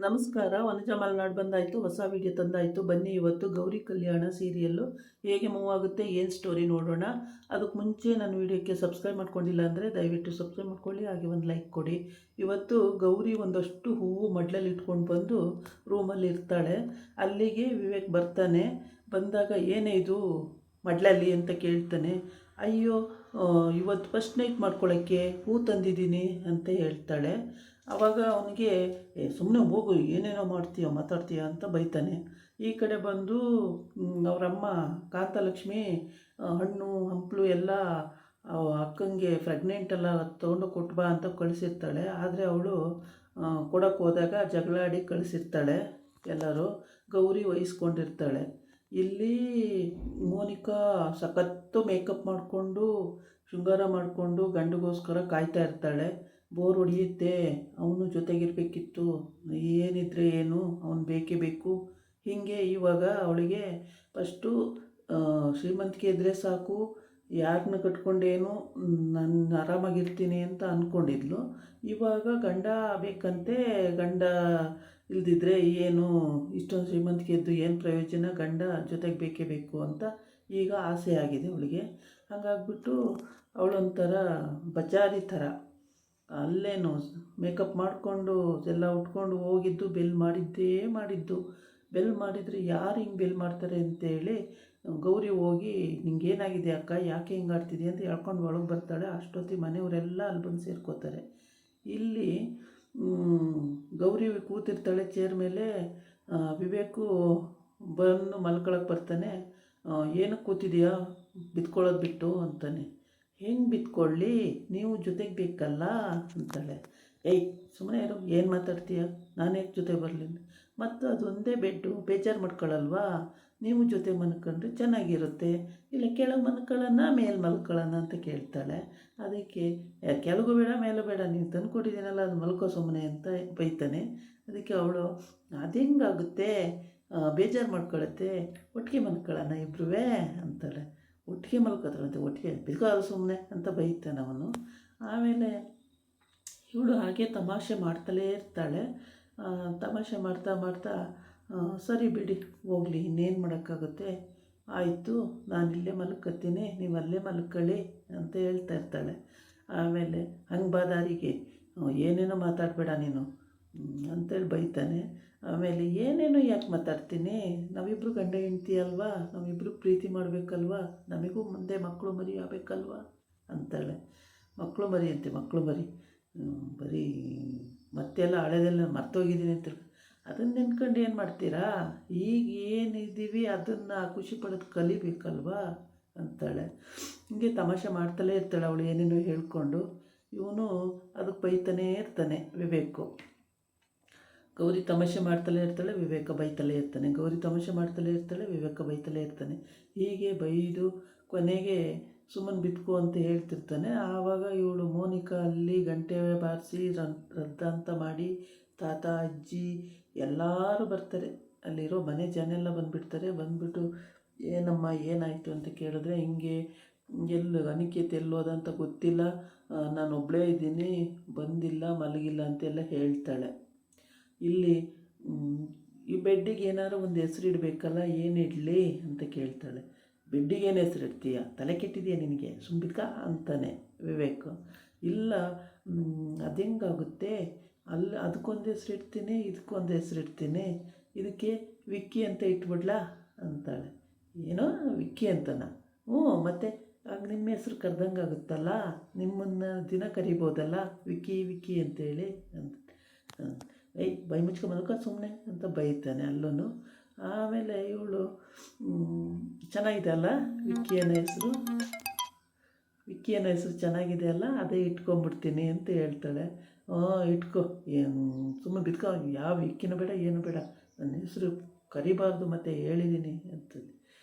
ನಮಸ್ಕಾರ. ವನಜಾ ಮಲೆನಾಡು ಬಂದಾಯಿತು, ಹೊಸ ವಿಡಿಯೋ ತಂದಾಯಿತು. ಬನ್ನಿ ಇವತ್ತು ಗೌರಿ ಕಲ್ಯಾಣ ಸೀರಿಯಲ್ಲು ಹೇಗೆ ಮೂವ್ ಆಗುತ್ತೆ, ಏನು ಸ್ಟೋರಿ ನೋಡೋಣ. ಅದಕ್ಕೆ ಮುಂಚೆ ನನ್ನ ವಿಡಿಯೋಕ್ಕೆ ಸಬ್ಸ್ಕ್ರೈಬ್ ಮಾಡ್ಕೊಂಡಿಲ್ಲ ಅಂದರೆ ದಯವಿಟ್ಟು ಸಬ್ಸ್ಕ್ರೈಬ್ ಮಾಡ್ಕೊಳ್ಳಿ, ಹಾಗೆ ಒಂದು ಲೈಕ್ ಕೊಡಿ. ಇವತ್ತು ಗೌರಿ ಒಂದಷ್ಟು ಹೂವು ಮಡ್ಲಲ್ಲಿ ಇಟ್ಕೊಂಡು ಬಂದು ರೂಮಲ್ಲಿ ಇರ್ತಾಳೆ. ಅಲ್ಲಿಗೆ ವಿವೇಕ್ ಬರ್ತಾನೆ. ಬಂದಾಗ ಏನೇ ಇದು ಮಡ್ಲಲ್ಲಿ ಅಂತ ಕೇಳ್ತಾನೆ. ಅಯ್ಯೋ, ಇವತ್ತು ಫಸ್ಟ್ ನೈಟ್ ಮಾಡ್ಕೊಳ್ಳೋಕ್ಕೆ ಹೂ ತಂದಿದ್ದೀನಿ ಅಂತ ಹೇಳ್ತಾಳೆ. ಆವಾಗ ಅವನಿಗೆ ಸುಮ್ಮನೆ ಹೋಗು, ಏನೇನೋ ಮಾಡ್ತೀಯ ಮಾತಾಡ್ತೀಯ ಅಂತ ಬೈತಾನೆ. ಈ ಕಡೆ ಬಂದು ಅವರಮ್ಮ ಕಾಂತಲಕ್ಷ್ಮಿ ಹಣ್ಣು ಹಂಪಲು ಎಲ್ಲ ಅಕ್ಕಂಗೆ ಪ್ರೆಗ್ನೆಂಟೆಲ್ಲ ತೊಗೊಂಡು ಕೊಟ್ಬಾ ಅಂತ ಕಳಿಸಿರ್ತಾಳೆ. ಆದರೆ ಅವಳು ಕೊಡೋಕ್ಕೆ ಹೋದಾಗ ಜಗಳಾಡಿ ಕಳಿಸಿರ್ತಾಳೆ. ಎಲ್ಲರೂ ಗೌರಿ ವಹಿಸ್ಕೊಂಡಿರ್ತಾಳೆ. ಇಲ್ಲಿ ಮೋನಿಕಾ ಸಖತ್ತು ಮೇಕಪ್ ಮಾಡಿಕೊಂಡು ಶೃಂಗಾರ ಮಾಡಿಕೊಂಡು ಗಂಡಿಗೋಸ್ಕರ ಕಾಯ್ತಾ ಇರ್ತಾಳೆ. ಬೋರ್ ಹೊಡೆಯುತ್ತೆ, ಅವನು ಜೊತೆಗಿರಬೇಕಿತ್ತು, ಏನಿದ್ರೆ ಏನು, ಅವನು ಬೇಕೇ ಬೇಕು. ಹೀಗೆ ಇವಾಗ ಅವಳಿಗೆ ಫಸ್ಟು ಶ್ರೀಮಂತಿಕೆ ಇದ್ದರೆ ಸಾಕು, ಯಾರನ್ನ ಕಟ್ಕೊಂಡೇನು ನಾನು ಆರಾಮಾಗಿರ್ತೀನಿ ಅಂತ ಅಂದ್ಕೊಂಡಿದ್ಲು. ಇವಾಗ ಗಂಡ ಬೇಕಂತೆ. ಗಂಡ ಇಲ್ದಿದ್ರೆ ಏನು, ಇಷ್ಟೊಂದು ಶ್ರೀಮಂತಿಕೆ ಇದ್ದು ಏನು ಪ್ರಯೋಜನ, ಗಂಡ ಜೊತೆಗೆ ಬೇಕೇ ಬೇಕು ಅಂತ ಈಗ ಆಸೆ ಆಗಿದೆ ಅವಳಿಗೆ. ಹಾಗಾಗ್ಬಿಟ್ಟು ಅವಳೊಂಥರ ಬಜಾರಿ ಥರ ಅಲ್ಲೇನು ಮೇಕಪ್ ಮಾಡಿಕೊಂಡು ಎಲ್ಲ ಉಟ್ಕೊಂಡು ಹೋಗಿದ್ದು ಮಾಡಿದ್ದು. ಬೆಲ್ ಮಾಡಿದರೆ ಯಾರು ಹಿಂಗೆ ಬೆಲ್ ಮಾಡ್ತಾರೆ ಅಂತೇಳಿ ಗೌರಿ ಹೋಗಿ ನಿಂಗೇನಾಗಿದೆ ಅಕ್ಕ, ಯಾಕೆ ಹಿಂಗೆ ಆಡ್ತಿದ್ದೀಯ ಅಂತ ಹೇಳ್ಕೊಂಡು ಒಳಗೆ ಬರ್ತಾಳೆ. ಅಷ್ಟೊತ್ತಿಗೆ ಮನೆಯವರೆಲ್ಲ ಅಲ್ಲಿ ಬಂದು ಸೇರ್ಕೋತಾರೆ. ಇಲ್ಲಿ ಗೌರಿ ಕೂತಿರ್ತಾಳೆ ಚೇರ್ ಮೇಲೆ. ವಿವೇಕು ಬಂದು ಮಲ್ಕೊಳಕ್ಕೆ ಬರ್ತಾನೆ. ಏನಕ್ಕೆ ಕೂತಿದೆಯಾ, ಬಿತ್ಕೊಳ್ಳೋದು ಬಿಟ್ಟು ಅಂತಾನೆ. ಹೆಂಗೆ ಬಿತ್ಕೊಳ್ಳಿ, ನೀವು ಜೊತೆಗೆ ಬೇಕಲ್ಲ ಅಂತಾಳೆ. ಏಯ್ ಸುಮ್ಮನೆ ಇರು, ಏನು ಮಾತಾಡ್ತೀಯ, ನಾನೇ ಜೊತೆ ಬರಲಿ, ಮತ್ತು ಅದೊಂದೇ ಬೆಡ್ಡು, ಬೇಜಾರು ಮಾಡ್ಕೊಳ್ಳಲ್ವಾ, ನೀವು ಜೊತೆ ಮಲ್ಕೊಂಡ್ರೆ ಚೆನ್ನಾಗಿರುತ್ತೆ, ಇಲ್ಲ ಕೆಳಗೆ ಮಲ್ಕೊಳ್ಳೋಣ ಮೇಲೆ ಮಲ್ಕೊಳ್ಳೋಣ ಅಂತ ಕೇಳ್ತಾಳೆ. ಅದಕ್ಕೆ ಕೆಳಗೂ ಬೇಡ ಮೇಲೂ ಬೇಡ, ನೀನು ತಂದು ಕೊಟ್ಟಿದ್ದೀನಲ್ಲ ಅದು ಮಲ್ಕೋ ಸುಮ್ಮನೆ ಅಂತ ಬೈತಾನೆ. ಅದಕ್ಕೆ ಅವಳು ಅದು ಹೆಂಗಾಗುತ್ತೆ, ಬೇಜಾರು ಮಾಡ್ಕೊಳತ್ತೆ, ಒಟ್ಟಿಗೆ ಮಲ್ಕೊಳ್ಳೋಣ ಇಬ್ಬರೂ ಅಂತಾಳೆ. ಒಟ್ಟಿಗೆ ಮಲ್ಕೋತಾಳಂತೆ, ಒಟ್ಟಿಗೆ ಬಿದ್ಕೋದು ಸುಮ್ಮನೆ ಅಂತ ಬೈತಾನೆ ಅವನು. ಆಮೇಲೆ ಇವಳು ಹಾಗೆ ತಮಾಷೆ ಮಾಡ್ತಲೇ ಇರ್ತಾಳೆ. ತಮಾಷೆ ಮಾಡ್ತಾ ಮಾಡ್ತಾ ಸರಿ ಬಿಡಿ ಹೋಗಲಿ, ಇನ್ನೇನು ಮಾಡೋಕ್ಕಾಗುತ್ತೆ, ಆಯಿತು ನಾನಿಲ್ಲೇ ಮಲ್ಕೊತೀನಿ, ನೀವು ಅಲ್ಲೇ ಮಲ್ಕೊಳ್ಳಿ ಅಂತ ಹೇಳ್ತಾ ಇರ್ತಾಳೆ. ಆಮೇಲೆ ಹಂಗೆ ಬಾದಾರಿಗೆ ಏನೇನೋ ಮಾತಾಡಬೇಡ ನೀನು ಅಂತೇಳಿ ಬೈತಾನೆ. ಆಮೇಲೆ ಏನೇನೋ ಯಾಕೆ ಮಾತಾಡ್ತೀನಿ, ನಾವಿಬ್ಬರು ಗಂಡ ಹೆಂಡ್ತಿ ಅಲ್ವಾ, ನಾವಿಬ್ಬರು ಪ್ರೀತಿ ಮಾಡಬೇಕಲ್ವಾ, ನಮಗೂ ಮುಂದೆ ಮಕ್ಕಳು ಮರಿ ಆಗಬೇಕಲ್ವಾ ಅಂತಾಳೆ. ಮಕ್ಕಳು ಮರಿ ಅಂತೆ, ಮಕ್ಕಳು ಮರಿ ಬರೀ ಮತ್ತೆಲ್ಲ ಹಳೆದೆಲ್ಲ ಮರ್ತೋಗಿದ್ದೀನಿ ಅಂತ. ಅದನ್ನು ನೆನ್ಕೊಂಡು ಏನು ಮಾಡ್ತೀರಾ, ಈಗ ಏನಿದ್ದೀವಿ ಅದನ್ನು ಖುಷಿ ಪಡೋದು ಕಲಿಬೇಕಲ್ವಾ ಅಂತಾಳೆ. ಹಿಂಗೆ ತಮಾಷೆ ಮಾಡ್ತಲೇ ಇರ್ತಾಳೆ ಅವಳು ಏನೇನೋ ಹೇಳ್ಕೊಂಡು. ಇವನು ಅದಕ್ಕೆ ಬೈತಾನೇ ಇರ್ತಾನೆ ವಿವೇಕು. ಗೌರಿ ತಮಾಷೆ ಮಾಡ್ತಲೇ ಇರ್ತಾಳೆ, ವಿವೇಕ ಬೈತಲೇ ಇರ್ತಾನೆ. ಗೌರಿ ತಮಾಷೆ ಮಾಡ್ತಲೇ ಇರ್ತಾಳೆ, ವಿವೇಕ ಬೈತಲೇ ಇರ್ತಾನೆ. ಹೀಗೆ ಬೈದು ಕೊನೆಗೆ ಸುಮ್ಮನೆ ಬಿತ್ಕೋ ಅಂತ ಹೇಳ್ತಿರ್ತಾನೆ. ಆವಾಗ ಇವಳು ಮೋನಿಕಾ ಅಲ್ಲಿ ಗಂಟೆ ಬಾರಿಸಿ ರದ್ದ ಅಂತ ಮಾಡಿ ತಾತ ಅಜ್ಜಿ ಎಲ್ಲರೂ ಬರ್ತಾರೆ. ಅಲ್ಲಿರೋ ಮನೆ ಜನ ಎಲ್ಲ ಬಂದುಬಿಡ್ತಾರೆ. ಬಂದುಬಿಟ್ಟು ಏನಮ್ಮ ಏನಾಯಿತು ಅಂತ ಕೇಳಿದ್ರೆ, ಹಿಂಗೆ ಅನಿಕೇತ್ ಎಲ್ಲೋದ ಅಂತ ಗೊತ್ತಿಲ್ಲ, ನಾನು ಒಬ್ಬಳೇ ಇದ್ದೀನಿ, ಬಂದಿಲ್ಲ ಮಲಗಿಲ್ಲ ಅಂತೆಲ್ಲ ಹೇಳ್ತಾಳೆ. ಇಲ್ಲಿ ಈ ಬೆಡ್ಡಿಗೆ ಏನಾದ್ರು ಒಂದು ಹೆಸರು ಇಡಬೇಕಲ್ಲ, ಏನು ಇಡಲಿ ಅಂತ ಕೇಳ್ತಾಳೆ. ಬೆಡ್ಡಿಗೆ ಏನು ಹೆಸರು ಇಡ್ತೀಯ, ತಲೆ ಕೆಟ್ಟಿದೆಯಾ ನಿನಗೆ, ಸುಂಬಿಕ ಅಂತಾನೆ ವಿವೇಕು. ಇಲ್ಲ ಅದು ಹೆಂಗಾಗುತ್ತೆ, ಅಲ್ಲಿ ಅದಕ್ಕೊಂದು ಹೆಸರು ಇಡ್ತೀನಿ, ಇದಕ್ಕೊಂದು ಹೆಸರು ಇಡ್ತೀನಿ, ಇದಕ್ಕೆ ವಿಕ್ಕಿ ಅಂತ ಇಟ್ಬಿಡ್ಲಾ ಅಂತಾಳೆ. ಏನೋ ವಿಕ್ಕಿ ಅಂತನ, ಹ್ಞೂ ಮತ್ತು ಆಗ ನಿಮ್ಮ ಹೆಸ್ರು ಕರೆದಂಗೆ ಆಗುತ್ತಲ್ಲ, ನಿಮ್ಮನ್ನು ದಿನ ಕರಿಬೋದಲ್ಲ ವಿಕ್ಕಿ ವಿಕ್ಕಿ ಅಂತೇಳಿ ಅಂತ. ಏಯ್ ಬೈ ಮುಚ್ಕೊ ಮಲ್ಕೊ ಸುಮ್ಮನೆ ಅಂತ ಬೈತಾನೆ ಅಲ್ಲೂ. ಆಮೇಲೆ ಇವಳು ಚೆನ್ನಾಗಿದೆ ಅಲ್ಲ ವಿಕ್ಕಿ ಅನ್ನೋ ಹೆಸರು, ವಿಕ್ಕಿ ಅನ್ನೋ ಹೆಸರು ಚೆನ್ನಾಗಿದೆ ಅಲ್ಲ, ಅದೇ ಇಟ್ಕೊಂಬಿಡ್ತೀನಿ ಅಂತ ಹೇಳ್ತಾಳೆ. ಇಟ್ಕೊ, ಏನು ಸುಮ್ಮನೆ ಬಿತ್ಕೊ, ಯಾವ ವಿಕ್ಕಿನೂ ಬೇಡ ಏನು ಬೇಡ, ನನ್ನ ಹೆಸರು ಕರಿಬಾರ್ದು ಮತ್ತು ಹೇಳಿದ್ದೀನಿ ಅಂತಂದು.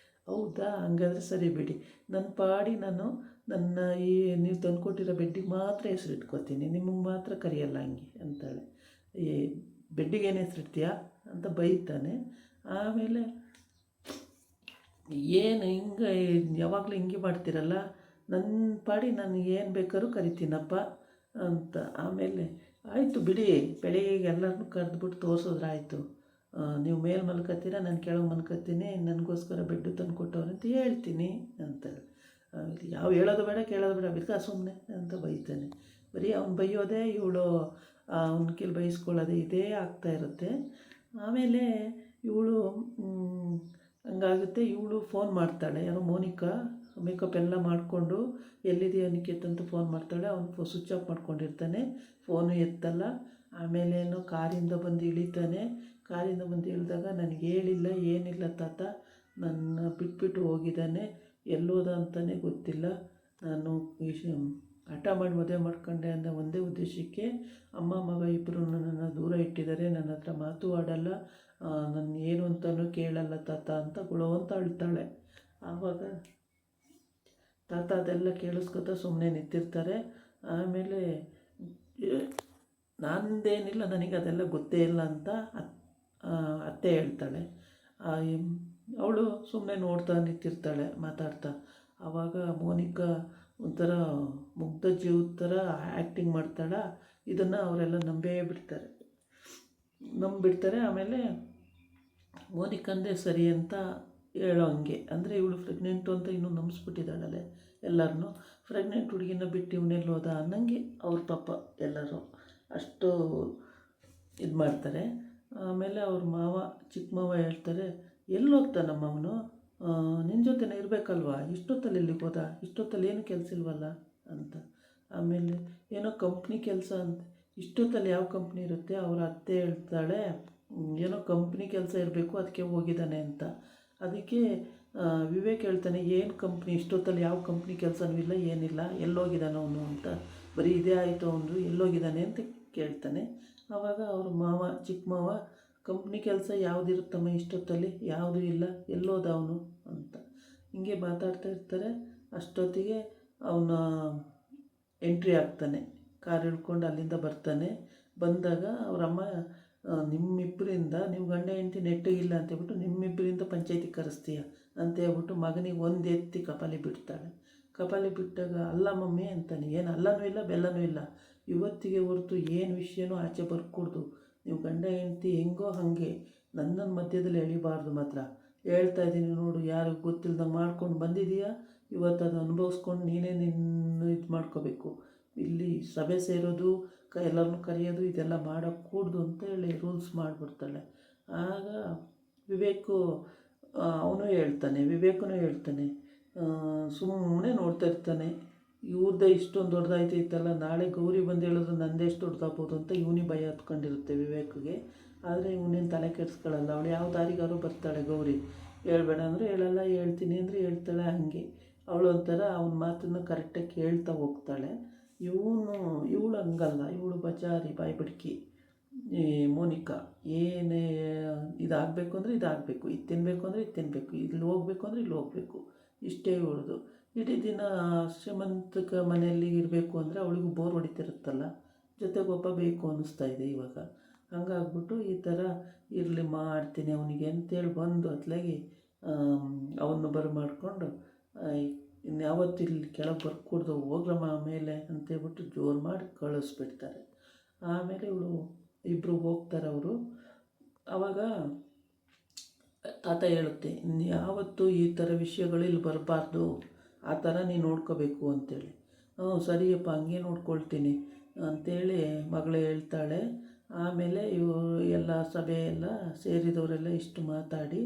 ಹೌದಾ, ಹಂಗಾದ್ರೆ ಸರಿ ಬಿಡಿ, ನನ್ನ ಪಾಡಿ ನಾನು ನನ್ನ ಈ ನೀವು ತಂದುಕೊಟ್ಟಿರೋ ಬೆಡ್ಡಿಗೆ ಮಾತ್ರ ಹೆಸರು ಇಟ್ಕೊತೀನಿ, ನಿಮಗೆ ಮಾತ್ರ ಕರೆಯಲ್ಲ ಹಂಗೆ ಅಂತಾಳೆ. ಈ ಬೆಡ್ಡಿಗೆ ಏನು ಹೆಸರು ಇಡ್ತೀಯಾ ಅಂತ ಬೈತಾನೆ. ಆಮೇಲೆ ಏನು ಹಿಂಗೆ ಯಾವಾಗಲೂ ಹಿಂಗೆ ಮಾಡ್ತೀರಲ್ಲ, ನನ್ನ ಪಾಡಿ ನನಗೆ ಏನು ಬೇಕಾದ್ರೂ ಕರಿತೀನಪ್ಪ ಅಂತ. ಆಮೇಲೆ ಆಯಿತು ಬಿಡಿ, ಬೆಳಿಗ್ಗೆ ಎಲ್ಲರನ್ನೂ ಕರೆದ್ಬಿಟ್ಟು ತೋರಿಸಿದ್ರೆ ಆಯಿತು. ನೀವು ಮೇಲೆ ಮಲ್ಕೋತೀರಾ, ನಾನು ಕೆಳಗೆ ಮಲ್ಕೋತೀನಿ, ನನಗೋಸ್ಕರ ಬೆಡ್ಡು ತಂದು ಕೊಟ್ಟವ್ರೆ ಅಂತ ಹೇಳ್ತೀನಿ ಅಂತ. ಯಾವ ಹೇಳೋದು ಬೇಡ ಕೇಳೋದು ಬೇಡ, ಬೇಕಾ ಸುಮ್ಮನೆ ಅಂತ ಬೈತಾನೆ. ಬರೀ ಅವ್ನು ಬೈಯೋದೇ, ಇವಳು ಅವ್ನ ಕೈಲಿ ಬೈಸ್ಕೊಳ್ಳೋದೇ ಇದೇ ಆಗ್ತಾಯಿರುತ್ತೆ. ಆಮೇಲೆ ಇವಳು ಹಂಗಾಗುತ್ತೆ. ಇವಳು ಫೋನ್ ಮಾಡ್ತಾಳೆ, ಯಾರೋ ಮೋನಿಕಾ ಮೇಕಪ್ ಎಲ್ಲ ಮಾಡಿಕೊಂಡು ಎಲ್ಲಿದೆಯಾ ನಿಖಿತ್ ಅಂತ ಫೋನ್ ಮಾಡ್ತಾಳೆ. ಅವನು ಸ್ವಿಚ್ ಆಫ್ ಮಾಡ್ಕೊಂಡಿರ್ತಾನೆ, ಫೋನು ಎತ್ತಲ್ಲ. ಆಮೇಲೆ ಏನೋ ಕಾರಿಂದ ಬಂದು ಇಳಿತಾನೆ. ಕಾರಿಂದ ಬಂದು ಇಳಿದಾಗ ನನಗೆ ಹೇಳಿಲ್ಲ ಏನಿಲ್ಲ ತಾತ, ನನ್ನ ಬಿಟ್ಬಿಟ್ಟು ಹೋಗಿದ್ದಾನೆ, ಎಲ್ಲೋದ ಅಂತಲೇ ಗೊತ್ತಿಲ್ಲ. ನಾನು ಹಠ ಮಾಡಿ ಮದುವೆ ಮಾಡ್ಕೊಂಡೆ ಅನ್ನೋ ಒಂದೇ ಉದ್ದೇಶಕ್ಕೆ ಅಮ್ಮ ಮಗ ಇಬ್ಬರು ನನ್ನನ್ನು ದೂರ ಇಟ್ಟಿದ್ದಾರೆ. ನನ್ನ ಹತ್ರ ಮಾತು ಆಡಲ್ಲ, ನನ್ನ ಏನು ಅಂತಲೂ ಕೇಳಲ್ಲ ತಾತ ಅಂತ ಗುಳೋ ಅಂತ ಅಳ್ತಾಳೆ. ಆವಾಗ ತಾತ ಅದೆಲ್ಲ ಕೇಳಿಸ್ಕೊತ ಸುಮ್ಮನೆ ನಿಂತಿರ್ತಾರೆ. ಆಮೇಲೆ ನಂದೇನಿಲ್ಲ, ನನಗೆ ಅದೆಲ್ಲ ಗೊತ್ತೇ ಇಲ್ಲ ಅಂತ ಅತ್ತೆ ಹೇಳ್ತಾಳೆ. ಅವಳು ಸುಮ್ಮನೆ ನೋಡ್ತಾ ನಿಂತಿರ್ತಾಳೆ ಮಾತಾಡ್ತಾ. ಆವಾಗ ಮೋನಿಕಾ ಒಂಥರ ಮುಗ್ಧ ಜೀವದ ಥರ ಆ್ಯಕ್ಟಿಂಗ್ ಮಾಡ್ತಾಳೆ. ಇದನ್ನು ಅವರೆಲ್ಲ ನಂಬಿಬಿಡ್ತಾರೆ. ಆಮೇಲೆ ಮೋನಿಕಂದೇ ಸರಿ ಅಂತ ಹೇಳೋ ಹಂಗೆ, ಅಂದರೆ ಇವಳು ಪ್ರೆಗ್ನೆಂಟು ಅಂತ ಇನ್ನೂ ನಂಬಿಸ್ಬಿಟ್ಟಿದ್ದಾಳಲ್ಲೇ ಎಲ್ಲರನ್ನೂ. ಪ್ರೆಗ್ನೆಂಟ್ ಹುಡುಗಿನ ಬಿಟ್ಟು ಇವನೆಲ್ಲೋದ ಅನ್ನಂಗೆ ಅವ್ರ ಪಾಪ ಎಲ್ಲರೂ ಅಷ್ಟು ಇದು ಮಾಡ್ತಾರೆ. ಆಮೇಲೆ ಅವ್ರ ಚಿಕ್ಕ ಮಾವ ಹೇಳ್ತಾರೆ, ಎಲ್ಲೋಗ್ತಾನಮ್ಮ ಅವನು, ನಿನ್ನ ಜೊತೆನೇ ಇರಬೇಕಲ್ವ, ಇಷ್ಟೊತ್ತಲ್ಲಿ ಎಲ್ಲಿಗೆ ಹೋದ, ಇಷ್ಟೊತ್ತಲ್ಲಿ ಏನು ಕೆಲಸ ಇಲ್ವಲ್ಲ ಅಂತ. ಆಮೇಲೆ ಏನೋ ಕಂಪ್ನಿ ಕೆಲಸ ಅಂತ. ಇಷ್ಟೊತ್ತಲ್ಲಿ ಯಾವ ಕಂಪ್ನಿ ಇರುತ್ತೆ? ಅವರ ಅತ್ತೆ ಹೇಳ್ತಾಳೆ, ಏನೋ ಕಂಪ್ನಿ ಕೆಲಸ ಇರಬೇಕು, ಅದಕ್ಕೆ ಹೋಗಿದ್ದಾನೆ ಅಂತ. ಅದಕ್ಕೆ ವಿವೇಕ್ ಹೇಳ್ತಾನೆ, ಏನು ಕಂಪ್ನಿ, ಇಷ್ಟೊತ್ತಲ್ಲಿ ಯಾವ ಕಂಪ್ನಿ ಕೆಲಸನೂ ಇಲ್ಲ, ಏನಿಲ್ಲ, ಎಲ್ಲೋಗಿದ್ದಾನೆ ಅವನು ಅಂತ. ಬರೀ ಇದೇ ಆಯಿತು ಅವನು, ಎಲ್ಲೋಗಿದ್ದಾನೆ ಅಂತ ಕೇಳ್ತಾನೆ. ಆವಾಗ ಅವ್ರ ಚಿಕ್ಕ ಮಾವ, ಕಂಪ್ನಿ ಕೆಲಸ ಯಾವುದಿರುತ್ತಮ್ಮ ಇಷ್ಟೊತ್ತಲ್ಲಿ, ಯಾವುದೂ ಇಲ್ಲ, ಎಲ್ಲೋದ ಅವನು ಅಂತ ಹಿಂಗೆ ಮಾತಾಡ್ತಾ ಇರ್ತಾರೆ. ಅಷ್ಟೊತ್ತಿಗೆ ಅವನ ಎಂಟ್ರಿ ಆಗ್ತಾನೆ, ಕಾರ್ ಹಿಡ್ಕೊಂಡು ಅಲ್ಲಿಂದ ಬರ್ತಾನೆ. ಬಂದಾಗ ಅವರಮ್ಮ, ನಿಮ್ಮಿಬ್ಬರಿಂದ, ನೀವು ಗಂಡ ಹೆಂಡತಿ ನೆಟ್ಟಗಿಲ್ಲ ಅಂತೇಳ್ಬಿಟ್ಟು ನಿಮ್ಮಿಬ್ಬರಿಂದ ಪಂಚಾಯತಿ ಕರೆಸ್ತೀಯ ಅಂತ ಹೇಳ್ಬಿಟ್ಟು ಮಗನಿಗೆ ಒಂದು ಎತ್ತಿ ಕಪಾಲಿ ಬಿಡ್ತಾಳೆ. ಕಪಾಲಿ ಬಿಟ್ಟಾಗ, ಅಲ್ಲ ಮಮ್ಮಿ ಅಂತಾನೆ. ಏನು ಅಲ್ಲನೂ ಇಲ್ಲ ಬೆಲ್ಲನೂ ಇಲ್ಲ, ಇವತ್ತಿಗೆ ಹೊರತು ಏನು ವಿಷಯನೂ ಆಚೆ ಬರ್ಕೂಡ್ದು. ನೀವು ಗಂಡ ಹೆಂಡತಿ ಹೆಂಗೋ ಹಾಗೆ, ನನ್ನನ್ನು ಮಧ್ಯದಲ್ಲಿ ಎಳಿಬಾರ್ದು ಮಾತ್ರ. ಹೇಳ್ತಾ ಇದ್ದೀನಿ ನೋಡು, ಯಾರಿಗೂ ಗೊತ್ತಿಲ್ದಂಗೆ ಮಾಡ್ಕೊಂಡು ಬಂದಿದೀಯಾ, ಇವತ್ತು ಅದು ಅನುಭವಿಸ್ಕೊಂಡು ನೀನೇ ಇದು ಮಾಡ್ಕೋಬೇಕು. ಇಲ್ಲಿ ಸಭೆ ಸೇರೋದು, ಎಲ್ಲರನ್ನೂ ಕರೆಯೋದು, ಇದೆಲ್ಲ ಮಾಡೋಕ್ಕೂಡ್ದು ಅಂತ ಹೇಳಿ ರೂಲ್ಸ್ ಮಾಡಿಬಿಡ್ತಾಳೆ. ಆಗ ವಿವೇಕನೂ ಹೇಳ್ತಾನೆ, ಸುಮ್ಮನೆ ನೋಡ್ತಾ ಇರ್ತಾನೆ. ಇವ್ರದ್ದೇ ಇಷ್ಟೊಂದು ದೊಡ್ಡದಾಯ್ತೈತಲ್ಲ, ನಾಳೆ ಗೌರಿ ಬಂದು ಹೇಳಿದ್ರು ನಂದೆಷ್ಟು ದೊಡ್ಡದಾಗ್ಬೋದು ಅಂತ ಇವನಿಗೆ ಭಯ ಹತ್ಕೊಂಡಿರುತ್ತೆ ವಿವೇಕ್ಗೆ. ಆದರೆ ಇವನೇನು ತಲೆ ಕೆಡಿಸ್ಕೊಳ್ಳಲ್ಲ. ಅವಳು ಯಾವ ದಾರಿಗಾರು ಬರ್ತಾಳೆ ಗೌರಿ, ಹೇಳ್ಬೇಡ ಅಂದರೆ ಹೇಳಲ್ಲ, ಹೇಳ್ತೀನಿ ಹೇಳ್ತಾಳೆ. ಹಾಗೆ ಅವಳು ಒಂಥರ ಅವನ ಮಾತನ್ನು ಕರೆಕ್ಟಾಗಿ ಕೇಳ್ತಾ ಹೋಗ್ತಾಳೆ. ಇವಳು ಹಂಗಲ್ಲ, ಇವಳು ಬಚಾರಿ ಬಾಯಿ ಬಿಡ್ಕಿ. ಈ ಮೋನಿಕಾ ಏನೇ ಇದಾಗಬೇಕು ಅಂದರೆ ಇದಾಗಬೇಕು, ಇದು ತಿನ್ನಬೇಕು ಅಂದರೆ ಇದು ತಿನ್ನಬೇಕು, ಇಲ್ಲಿ ಹೋಗ್ಬೇಕು ಅಂದರೆ ಇಲ್ಲಿ ಹೋಗಬೇಕು, ಇಷ್ಟೇ ಇವಳದು. ಇಡೀ ದಿನ ಶ್ರೀಮಂತಕ ಮನೆಯಲ್ಲಿ ಇರಬೇಕು ಅಂದರೆ ಅವಳಿಗೂ ಬೋರ್ ಹೊಡಿತಿರುತ್ತಲ್ಲ, ಜೊತೆಗೊಬ್ಬ ಬೇಕು ಅನ್ನಿಸ್ತಾ ಇದೆ ಇವಾಗ. ಹಂಗಾಗ್ಬಿಟ್ಟು ಈ ಥರ ಇರಲಿ ಮಾಡ್ತೀನಿ ಅವನಿಗೆ ಅಂತೇಳಿ ಬಂದು ಅತ್ಲಾಗಿ ಅವನ್ನು ಮಾಡಿಕೊಂಡು, ಇನ್ಯಾವತ್ತು ಇಲ್ಲಿ ಕೆಳಗೆ ಬರ್ಕೂಡ್ದು, ಹೋಗ್ರಮ್ಮ ಮೇಲೆ ಅಂತೇಳ್ಬಿಟ್ಟು ಜೋರು ಮಾಡಿ ಕಳಿಸ್ಬಿಡ್ತಾರೆ. ಆಮೇಲೆ ಇವಳು ಇಬ್ಬರು ಹೋಗ್ತಾರೆ ಅವರು. ಆವಾಗ ತಾತ ಹೇಳುತ್ತೆ, ಯಾವತ್ತೂ ಈ ಥರ ವಿಷಯಗಳು ಇಲ್ಲಿ ಬರಬಾರ್ದು, ಆ ಥರ ನೀನು ನೋಡ್ಕೋಬೇಕು ಅಂತೇಳಿ. ಸರಿಯಪ್ಪ ಹಂಗೆ ನೋಡ್ಕೊಳ್ತೀನಿ ಅಂಥೇಳಿ ಮಗಳು ಹೇಳ್ತಾಳೆ. ಆಮೇಲೆ ಎಲ್ಲ ಸಭೆ ಎಲ್ಲ ಸೇರಿದವರೆಲ್ಲ ಇಷ್ಟು ಮಾತಾಡಿ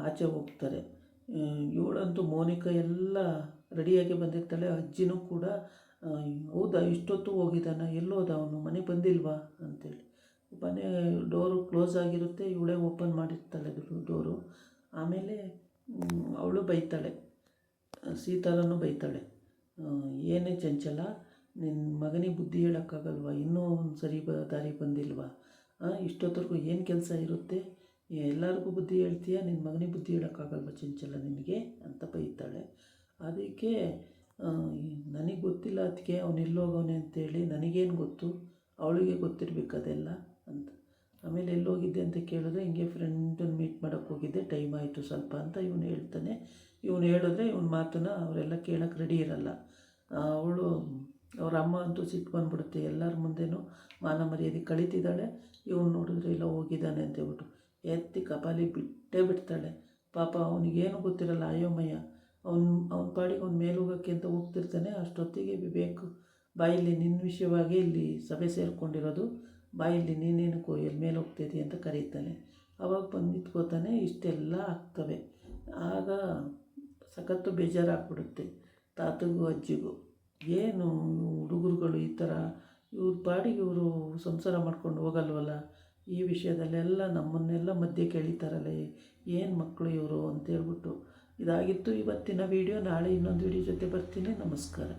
ಆಚೆ ಹೋಗ್ತಾರೆ. ಇವಳಂತೂ ಮೋನಿಕಾ ಎಲ್ಲ ರೆಡಿಯಾಗಿ ಬಂದಿರ್ತಾಳೆ. ಅಜ್ಜಿನೂ ಕೂಡ, ಹೌದಾ ಇಷ್ಟೊತ್ತು ಹೋಗಿದ್ದಾನ, ಎಲ್ಲೋದ ಅವನು, ಮನೆಗೆ ಬಂದಿಲ್ವಾ ಅಂತೇಳಿ. ಮನೆ ಡೋರು ಕ್ಲೋಸ್ ಆಗಿರುತ್ತೆ, ಇವಳೇ ಓಪನ್ ಮಾಡಿರ್ತಾಳೆ ಡೋರು. ಆಮೇಲೆ ಅವಳು ಬೈತಾಳೆ, ಸೀತಾರನ್ನು ಬೈತಾಳೆ, ಏನೇ ಚಂಚಲ, ನಿನ್ನ ಮಗನಿಗೆ ಬುದ್ಧಿ ಹೇಳೋಕ್ಕಾಗಲ್ವ, ಇನ್ನೂ ಒಂದು ಸರಿ ದಾರಿ ಬಂದಿಲ್ವಾ, ಇಷ್ಟೊತ್ತರೆಗೂ ಏನು ಕೆಲಸ ಇರುತ್ತೆ, ಎಲ್ಲರಿಗೂ ಬುದ್ಧಿ ಹೇಳ್ತೀಯ, ನಿನ್ನ ಮಗನಿಗೆ ಬುದ್ಧಿ ಹೇಳೋಕ್ಕಾಗಲ್ವ ಚಂಚಲ ನಿನಗೆ ಅಂತ ಬೈತಾಳೆ. ಅದಕ್ಕೆ ನನಗೆ ಗೊತ್ತಿಲ್ಲ ಅದಕ್ಕೆ ಅವನು ಎಲ್ಲೋಗವನೆ ಅಂತೇಳಿ, ನನಗೇನು ಗೊತ್ತು, ಅವಳಿಗೆ ಗೊತ್ತಿರಬೇಕು ಅದೆಲ್ಲ ಅಂತ. ಆಮೇಲೆ ಎಲ್ಲೋಗಿದ್ದೆ ಅಂತ ಕೇಳಿದ್ರೆ, ಹಿಂಗೆ ಫ್ರೆಂಡನ್ನು ಮೀಟ್ ಮಾಡೋಕ್ಕೆ ಹೋಗಿದ್ದೆ, ಟೈಮ್ ಆಯಿತು ಸ್ವಲ್ಪ ಅಂತ ಇವನು ಹೇಳ್ತಾನೆ. ಇವನು ಹೇಳಿದ್ರೆ ಇವನ ಮಾತನ್ನು ಅವರೆಲ್ಲ ಕೇಳೋಕ್ಕೆ ರೆಡಿ ಇರಲ್ಲ. ಅವಳು ಅವ್ರ ಅಮ್ಮ ಅಂತೂ ಸಿಟ್ಟು ಬಂದ್ಬಿಡುತ್ತೆ, ಎಲ್ಲರ ಮುಂದೆನೂ ಮಾನ ಮರ್ಯಾದೆ ಕಳೀತಿದ್ದಾಳೆ. ಇವನು ನೋಡಿದ್ರೆ ಇಲ್ಲ ಹೋಗಿದ್ದಾನೆ ಅಂತೇಳ್ಬಿಟ್ಟು ಎತ್ತಿ ಕಪಾಲಿ ಬಿಟ್ಟೇ ಬಿಡ್ತಾಳೆ. ಪಾಪ ಅವನಿಗೇನು ಗೊತ್ತಿರಲ್ಲ, ಅಯೋಮಯ. ಅವ್ನ ಪಾಡಿಗೆ ಅವ್ನು ಮೇಲೆ ಹೋಗೋಕ್ಕೆ ಅಂತ ಹೋಗ್ತಿರ್ತಾನೆ. ಅಷ್ಟೊತ್ತಿಗೆ ವಿವೇಕ್, ಬಾಯಲ್ಲಿ ನಿನ್ನ ವಿಷಯವಾಗಿ ಇಲ್ಲಿ ಸಭೆ ಸೇರಿಕೊಂಡಿರೋದು, ಬಾಯಲ್ಲಿ ನೀನೇನಕ್ಕೋ ಎಲ್ಲಿ ಮೇಲೆ ಹೋಗ್ತಿದ್ದಿ ಅಂತ ಕರೀತಾನೆ. ಅವಾಗ ಬಂದು ನಿಂತ್ಕೋತಾನೆ. ಇಷ್ಟೆಲ್ಲ ಆಗ್ತವೆ. ಆಗ ಸಖತ್ತು ಬೇಜಾರಾಗ್ಬಿಡುತ್ತೆ ತಾತಗೂ ಅಜ್ಜಿಗೂ. ಏನು ಹುಡುಗರುಗಳು ಈ ಥರ ಇವ್ರ ಪಾಡಿಗೆ ಇವರು ಸಂಸಾರ ಮಾಡ್ಕೊಂಡು ಹೋಗಲ್ವಲ್ಲ, ಈ ವಿಷಯದಲ್ಲೆಲ್ಲ ನಮ್ಮನ್ನೆಲ್ಲ ಮಧ್ಯೆ ಕೇಳಿತಾರಲ್ಲ, ಏನು ಮಕ್ಕಳು ಇವರು ಅಂತೇಳ್ಬಿಟ್ಟು. ಇದಾಗಿತ್ತು ಇವತ್ತಿನ ವೀಡಿಯೋ. ನಾಳೆ ಇನ್ನೊಂದು ವೀಡಿಯೋ ಜೊತೆ ಬರ್ತೀನಿ. ನಮಸ್ಕಾರ.